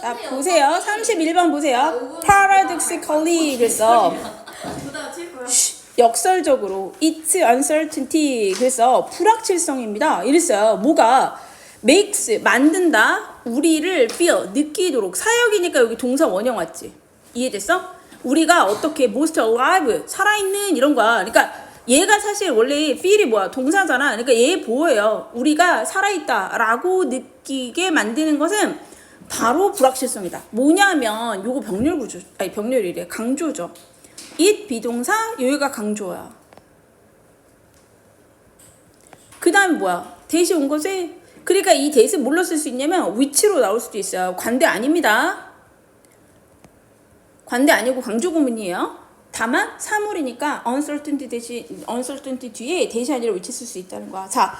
자, 보세요. 31번 보세요. paradoxically 그래서 역설적으로 it's uncertainty 그래서 불확실성입니다. 이랬어요. 뭐가 makes 만든다 우리를 feel 느끼도록 사역이니까 여기 동사 원형 왔지. 이해됐어? 우리가 어떻게 most alive 살아있는 이런 거야. 그러니까 얘가 사실 원래 feel이 뭐야 동사잖아. 그러니까 얘 보여요. 우리가 살아있다라고 느끼게 만드는 것은 바로 불확실성이다. 뭐냐면 요거 병렬구조 아니 병렬이래 강조죠. it 비동사 여기가 강조야. 그 다음에 뭐야 대시 온 거지. 그러니까 이 대시 뭘로 쓸 수 있냐면 which로 나올 수도 있어요. 관대 아닙니다. 관대 아니고 강조 구문이에요. 다만 사물이니까 uncertainty 뒤에 대시 아니라 which 쓸 수 있다는 거야. 자,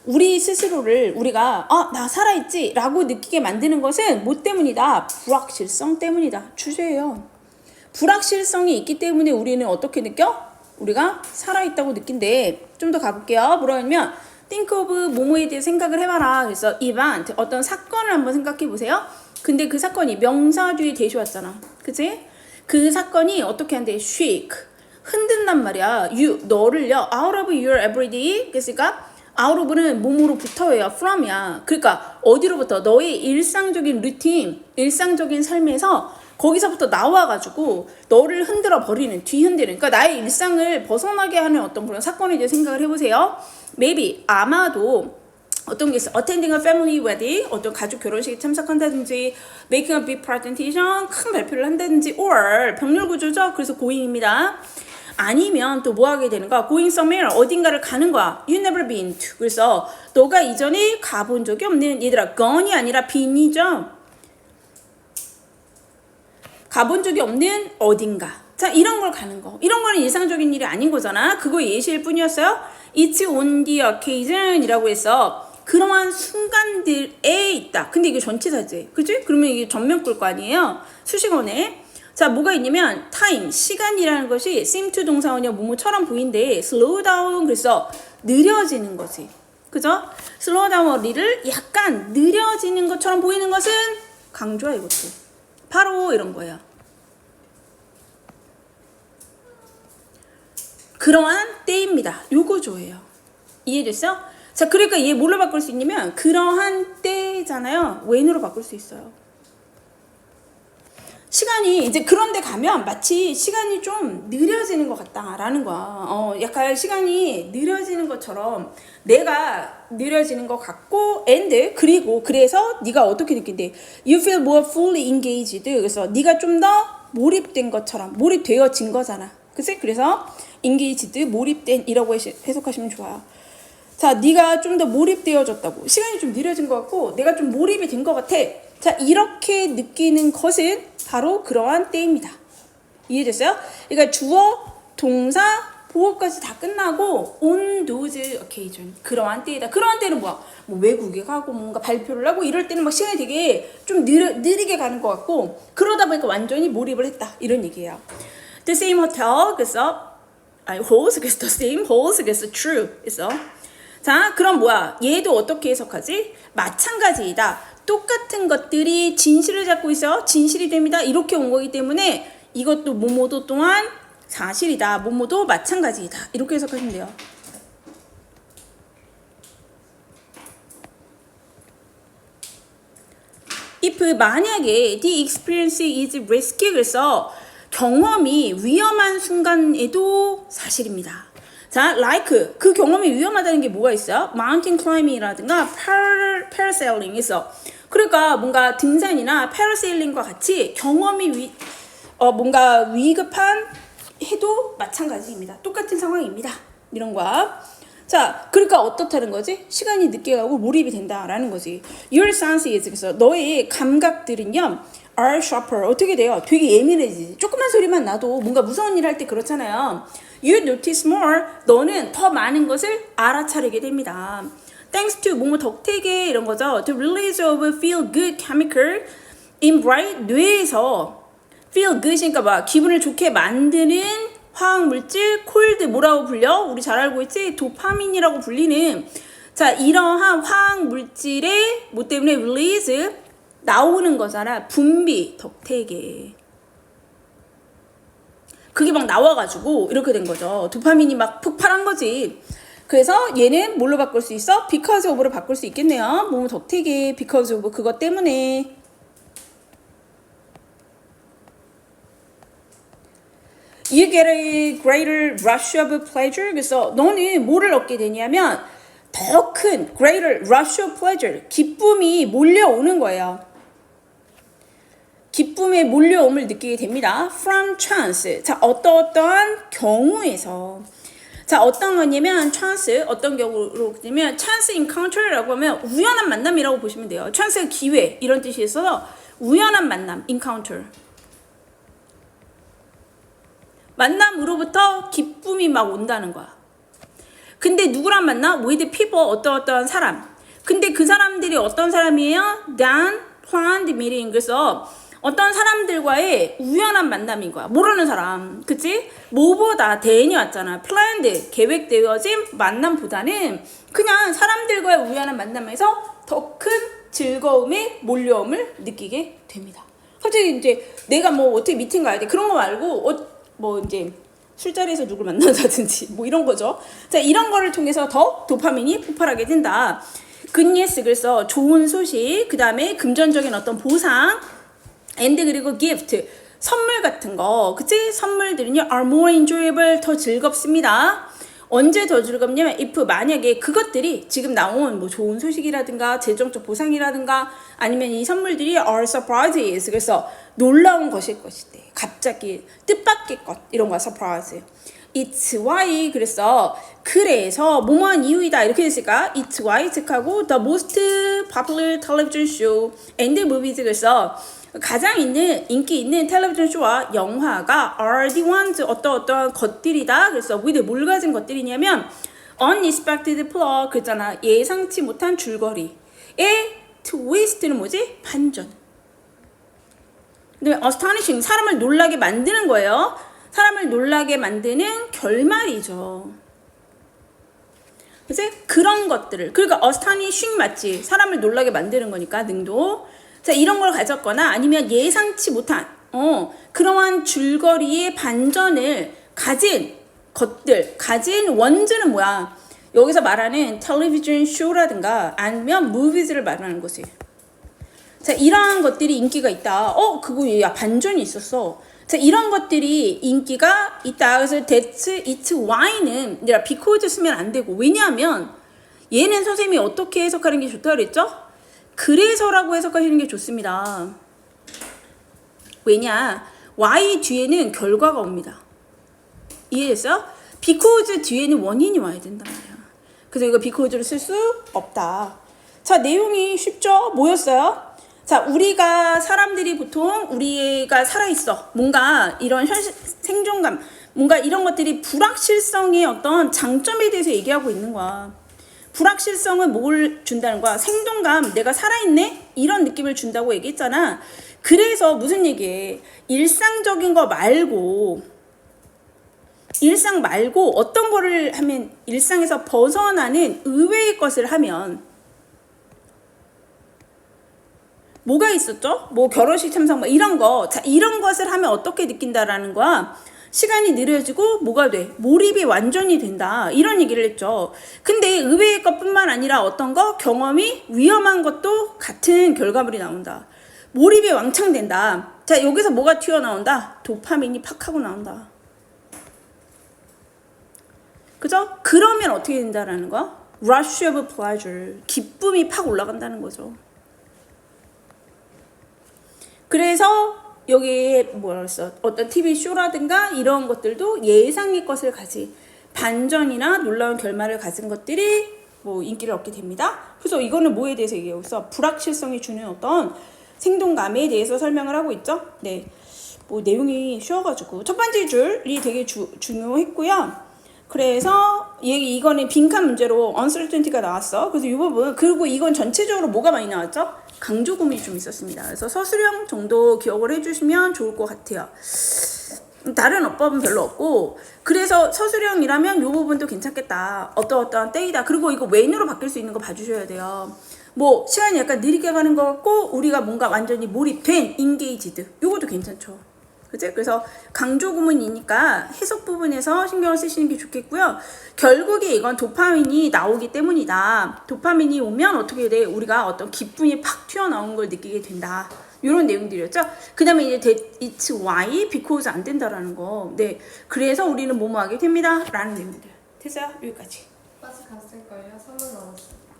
우리 스스로를 우리가 나 살아있지 라고 느끼게 만드는 것은 뭐 때문이다? 불확실성 때문이다. 주제예요. 불확실성이 있기 때문에 우리는 어떻게 느껴? 우리가 살아있다고 느낀대. 좀 더 가볼게요. 뭐라냐면 think of 뭐뭐에 대해 생각을 해봐라. 그래서 event 어떤 사건을 한번 생각해 보세요. 근데 그 사건이 명사 뒤에 대시 왔잖아. 그치? 그 사건이 어떻게 한대? shake 흔든단 말이야. 너를요 out of your everyday 그러니까 out of는 몸으로부터예요. from이야. 그러니까 어디로부터? 너의 일상적인 루틴, 일상적인 삶에서 거기서부터 나와가지고 너를 흔들어 버리는, 뒤흔드는. 그러니까 나의 일상을 벗어나게 하는 어떤 그런 사건에 대해 생각을 해보세요. maybe 아마도 어떤 게 있어? attending a family wedding 어떤 가족 결혼식에 참석한다든지 making a big presentation 큰 발표를 한다든지 or 병렬 구조죠. 그래서 going입니다. 아니면 또 뭐 하게 되는 거야? going somewhere 어딘가를 가는 거야. You never been to. 그래서 너가 이전에 가본 적이 없는 얘들아 gone이 아니라 been이죠. 가본 적이 없는 어딘가. 자, 이런 걸 가는 거. 이런 거는 일상적인 일이 아닌 거잖아. 그거 예시일 뿐이었어요. It's on the occasion 이라고 해서 그러한 순간들에 있다. 근데 이게 전치사지. 그치? 그러면 이게 전면 끌 거 아니에요? 수식어네. 자, 뭐가 있냐면 time, 시간이라는 것이 seem to 동사원이야 뭐뭐처럼 보인대. slow down 그래서 느려지는 거지. 그죠? slow down을 약간 느려지는 것처럼 보이는 것은 강조야 이것도. 바로 이런 거예요. 그러한 때입니다. 요거조예요. 이해됐어? 자, 그러니까 얘 뭘로 바꿀 수 있냐면 그러한 때잖아요. when으로 바꿀 수 있어요. 시간이 이제 그런 데 가면 마치 시간이 좀 느려지는 것 같다라는 거야. 약간 시간이 느려지는 것처럼 내가 느려지는 것 같고 and 그리고 그래서 네가 어떻게 느낀대? You feel more fully engaged. 그래서 네가 좀 더 몰입된 것처럼 몰입되어진 거잖아. 그치? 그래서 engaged 몰입된 이라고 해석하시면 좋아요. 자, 네가 좀 더 몰입되어졌다고. 시간이 좀 느려진 것 같고 내가 좀 몰입이 된 것 같아. 자, 이렇게 느끼는 것은 바로 그러한 때입니다. 이해됐어요? 그러니까 주어, 동사, 보어까지 다 끝나고 on those occasion 그러한 때이다. 그러한 때는 뭐야? 뭐 외국에 가고 뭔가 발표를 하고 이럴 때는 막 시간이 되게 좀 느리게 가는 것 같고 그러다 보니까 완전히 몰입을 했다. 이런 얘기예요. The same hotel 그래서 holds 그래서 the same holds 그래서 true 그래서 자, 그럼 뭐야? 얘도 어떻게 해석하지? 마찬가지이다. 똑같은 것들이 진실을 잡고 있어요. 진실이 됩니다. 이렇게 온 거기 때문에 이것도 뭐뭐도 또한 사실이다. 뭐뭐도 마찬가지이다. 이렇게 해석하시면 돼요. if 만약에 the experience is risky 그래서 경험이 위험한 순간에도 사실입니다. 자, like 그 경험이 위험하다는 게 뭐가 있어요? mountain climbing이라든가 parasailing 있어. 그러니까 뭔가 등산이나 parasailing과 같이 경험이 뭔가 위급한 해도 마찬가지입니다. 똑같은 상황입니다. 이런 거야. 자, 그러니까 어떻다는 거지? 시간이 늦게 가고 몰입이 된다라는 거지. Your senses 그래서 너의 감각들은요. are sharper 어떻게 돼요? 되게 예민해지지. 조그만 소리만 나도 뭔가 무서운 일 할 때 그렇잖아요. You notice more 너는 더 많은 것을 알아차리게 됩니다. Thanks to 뭐뭐 덕택에 이런 거죠. The release of feel good chemical in brain 뇌에서 feel good이니까 막 기분을 좋게 만드는 화학 물질 콜드 뭐라고 불려? 우리 잘 알고 있지? 도파민이라고 불리는 자 이러한 화학 물질의 뭐 때문에 release 나오는 거잖아. 분비, 덕택에. 그게 막 나와가지고 이렇게 된 거죠. 도파민이 막 폭발한 거지. 그래서 얘는 뭘로 바꿀 수 있어? because of로 바꿀 수 있겠네요. 뭐 덕택에 because of 그것 때문에. You get a greater rush of pleasure. 그래서 너는 뭐를 얻게 되냐면 더 큰 greater rush of pleasure. 기쁨이 몰려오는 거예요. 기쁨의 몰려옴을 느끼게 됩니다. From chance. 자, 어떠한 경우에서. 자, 어떤 거냐면 chance, 어떤 경우로 그러면 chance encounter라고 하면 우연한 만남이라고 보시면 돼요. chance가 기회 이런 뜻이 있어서 우연한 만남, encounter. 만남으로부터 기쁨이 막 온다는 거야. 근데 누구랑 만나? with people, 어떠한 사람. 근데 그 사람들이 어떤 사람이에요? Dan planned meeting. 그래서 어떤 사람들과의 우연한 만남인 거야. 모르는 사람. 그치? 뭐보다 대인이 왔잖아. planned, 계획되어진 만남보다는 그냥 사람들과의 우연한 만남에서 더 큰 즐거움의 몰려옴을 느끼게 됩니다. 갑자기 이제 내가 뭐 어떻게 미팅 가야 돼. 그런 거 말고 뭐 이제 술자리에서 누굴 만나자든지 뭐 이런 거죠. 자, 이런 거를 통해서 더 도파민이 폭발하게 된다. good news, 그래서 좋은 소식, 그 다음에 금전적인 어떤 보상, and 그리고 gift, 선물 같은 거, 그치? 선물들은요 are more enjoyable, 더 즐겁습니다. 언제 더 즐겁냐면 if, 만약에 그것들이 지금 나온 뭐 좋은 소식이라든가 재정적 보상이라든가 아니면 이 선물들이 are surprises, 그래서 놀라운 것일 것이대. 갑자기 뜻밖의 것, 이런 거야 surprise. It's why, 그래서 뭐뭐한 이유이다 이렇게 됐을까? It's why 즉하고 the most popular television show and movies, 그래서 가장 인기 있는 텔레비전 쇼와 영화가 are the ones, 어떠한 것들이다. 그래서 with 뭘 가진 것들이냐면 unexpected plot, 그랬잖아. 예상치 못한 줄거리의 twist는 뭐지? 반전. 그다음에 astonishing, 사람을 놀라게 만드는 거예요. 사람을 놀라게 만드는 결말이죠. 그치? 그런 것들을, 그러니까 astonishing 맞지? 사람을 놀라게 만드는 거니까 능도. 자, 이런 걸 가졌거나 아니면 예상치 못한 그러한 줄거리의 반전을 가진 것들, 가진 원즈는 뭐야? 여기서 말하는 텔레비전 쇼라든가 아니면 무비즈를 말하는 거지. 자, 이러한 것들이 인기가 있다. 그거 야 반전이 있었어. 자, 이런 것들이 인기가 있다. 그래서 that's it's why는 내가 because 쓰면 안 되고, 왜냐하면 얘는 선생님이 어떻게 해석하는 게 좋다 그랬죠? 그래서라고 해석하시는 게 좋습니다. 왜냐? why 뒤에는 결과가 옵니다. 이해했어? because 뒤에는 원인이 와야 된단 말이야. 그래서 이거 because를 쓸 수 없다. 자, 내용이 쉽죠? 뭐였어요? 자, 우리가 사람들이 보통 우리가 살아있어. 뭔가 이런 생존감, 뭔가 이런 것들이 불확실성의 어떤 장점에 대해서 얘기하고 있는 거야. 불확실성은 뭘 준다는 거야? 생동감, 내가 살아있네? 이런 느낌을 준다고 얘기했잖아. 그래서 무슨 얘기해? 일상적인 거 말고, 일상 말고 어떤 거를 하면, 일상에서 벗어나는 의외의 것을 하면 뭐가 있었죠? 뭐 결혼식 참석 뭐 이런 거. 자, 이런 것을 하면 어떻게 느낀다라는 거야? 시간이 느려지고 뭐가 돼? 몰입이 완전히 된다. 이런 얘기를 했죠. 근데 의외의 것뿐만 아니라 어떤 거? 경험이 위험한 것도 같은 결과물이 나온다. 몰입이 왕창 된다. 자, 여기서 뭐가 튀어나온다? 도파민이 팍 하고 나온다. 그죠? 그러면 어떻게 된다라는 거야? rush of pleasure. 기쁨이 팍 올라간다는 거죠. 그래서 여기에 뭐라 그랬어? 어떤 TV 쇼라든가 이런 것들도 예상의 것을 가진 반전이나 놀라운 결말을 가진 것들이 뭐 인기를 얻게 됩니다. 그래서 이거는 뭐에 대해서 얘기하고 있어? 불확실성이 주는 어떤 생동감에 대해서 설명을 하고 있죠. 네, 뭐 내용이 쉬워가지고 첫 번째 줄이 되게 중요했고요. 그래서 이거는 빈칸 문제로 uncertainty가 나왔어. 그래서 이 부분, 그리고 이건 전체적으로 뭐가 많이 나왔죠? 강조 구문이 좀 있었습니다. 그래서 서술형 정도 기억을 해주시면 좋을 것 같아요. 다른 어법은 별로 없고, 그래서 서술형이라면 이 부분도 괜찮겠다. 어떠한 때이다. 그리고 이거 when으로 바뀔 수 있는 거 봐주셔야 돼요. 뭐 시간이 약간 느리게 가는 것 같고 우리가 뭔가 완전히 몰입된 engaged 요것도 괜찮죠. 그죠? 그래서 강조 구문이니까 해석 부분에서 신경을 쓰시는 게 좋겠고요. 결국에 이건 도파민이 나오기 때문이다. 도파민이 오면 어떻게 돼? 우리가 어떤 기분이 팍 튀어나오는 걸 느끼게 된다. 이런 내용들이었죠. 그 다음에 이제 it's why, because 안 된다라는 거. 네. 그래서 우리는 뭐뭐 하게 됩니다. 라는 내용들. 됐어요? 여기까지. 버스 갔을 걸요? 3분 남았어.